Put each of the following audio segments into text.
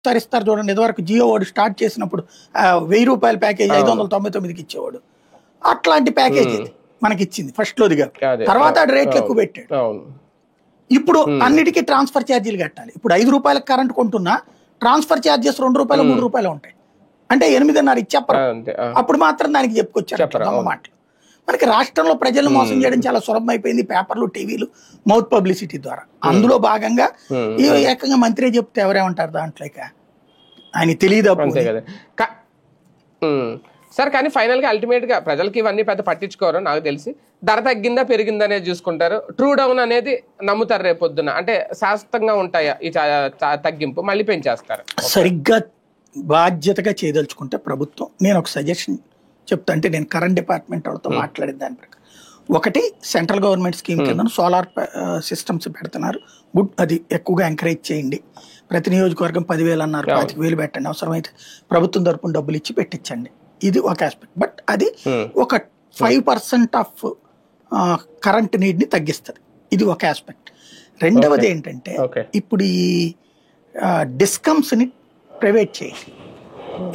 విస్తరిస్తారు చూడండి. ఇదివరకు జియో వాడు స్టార్ట్ చేసినప్పుడు 1000 రూపాయల ప్యాకేజ్ 599కి ఇచ్చేవాడు. అట్లాంటి ప్యాకేజ్ ఇది మనకి ఇచ్చింది ఫస్ట్ లో దిగా, తర్వాత రేట్లు ఎక్కువ పెట్టాడు. ఇప్పుడు అన్నిటికీ ట్రాన్స్ఫర్ ఛార్జీలు కట్టాలి. ఇప్పుడు 5 రూపాయలకు కరెంట్ కొంటున్నా ట్రాన్స్ఫర్ ఛార్జెస్ 2 రూపాయలు 3 రూపాయలు ఉంటాయి. అంటే 8.5 ఇచ్చేప్పరు. అప్పుడు మాత్రం దానికి చెప్పుకొచ్చారు మాటలు. మనకి రాష్ట్రంలో ప్రజలను మోసం చేయడం చాలా సులభం అయిపోయింది, పేపర్లు, టీవీలు, మౌత్ పబ్లిసిటీ ద్వారా. అందులో భాగంగా ఈ ఏకంగా మంత్రి చెప్తే ఎవరేమంటారు దాంట్లో, ఆయన తెలియదు సార్. కానీ ఫైనల్ గా అల్టిమేట్ గా ప్రజలకి ఇవన్నీ పెద్ద పట్టించుకోరు నాకు తెలిసి. ధర తగ్గిందా పెరిగిందా అనేది చూసుకుంటారు. ట్రూ డౌన్ అనేది నమ్ముతారు రేపొద్దున. అంటే శాశ్వతంగా ఉంటాయా ఈ తగ్గింపు, మళ్ళీ పెంచేస్తారు? సరిగ్గా బాధ్యతగా చేయదలుచుకుంటే ప్రభుత్వం, నేను ఒక సజెషన్ చెప్తా. అంటే నేను కరెంట్ డిపార్ట్మెంట్ వాళ్ళతో మాట్లాడిన దాని ప్రకారం, ఒకటి సెంట్రల్ గవర్నమెంట్ స్కీమ్ కింద సోలార్ సిస్టమ్స్ పెడుతున్నారు, గుడ్, అది ఎక్కువగా ఎంకరేజ్ చేయండి. ప్రతి నియోజకవర్గం 10,000 అన్నారు, 25,000 పెట్టండి. అవసరమైతే ప్రభుత్వం తరపున డబ్బులు ఇచ్చి పెట్టించండి. ఇది ఒక ఆస్పెక్ట్. బట్ అది ఒక 5% ఆఫ్ కరెంట్ నీడ్ ని తగ్గిస్తుంది. ఇది ఒక ఆస్పెక్ట్. రెండవది ఏంటంటే, ఇప్పుడు ఈ డిస్కమ్స్ ని ప్రైవేట్ చేయండి.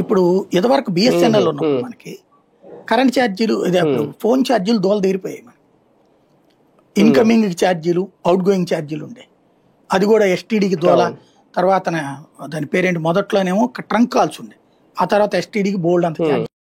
ఇప్పుడు ఇదివరకు బిఎస్ఎన్ఎల్ ఉన్నప్పుడు మనకి కరెంట్ ఛార్జీలు, ఫోన్ ఛార్జీలు దోల తీరిపోయాయి. మనకి ఇన్కమింగ్ ఛార్జీలు, అవుట్ గోయింగ్ ఛార్జీలు ఉండే, అది కూడా ఎస్టీడీకి దోల. తర్వాత దాని పేరేంటి, మొదట్లోనేమో ట్రంక్ కాల్స్ ఉండే, ఆ తర్వాత ఎస్టీడీకి బోల్డ్ అంత ఛార్జీ.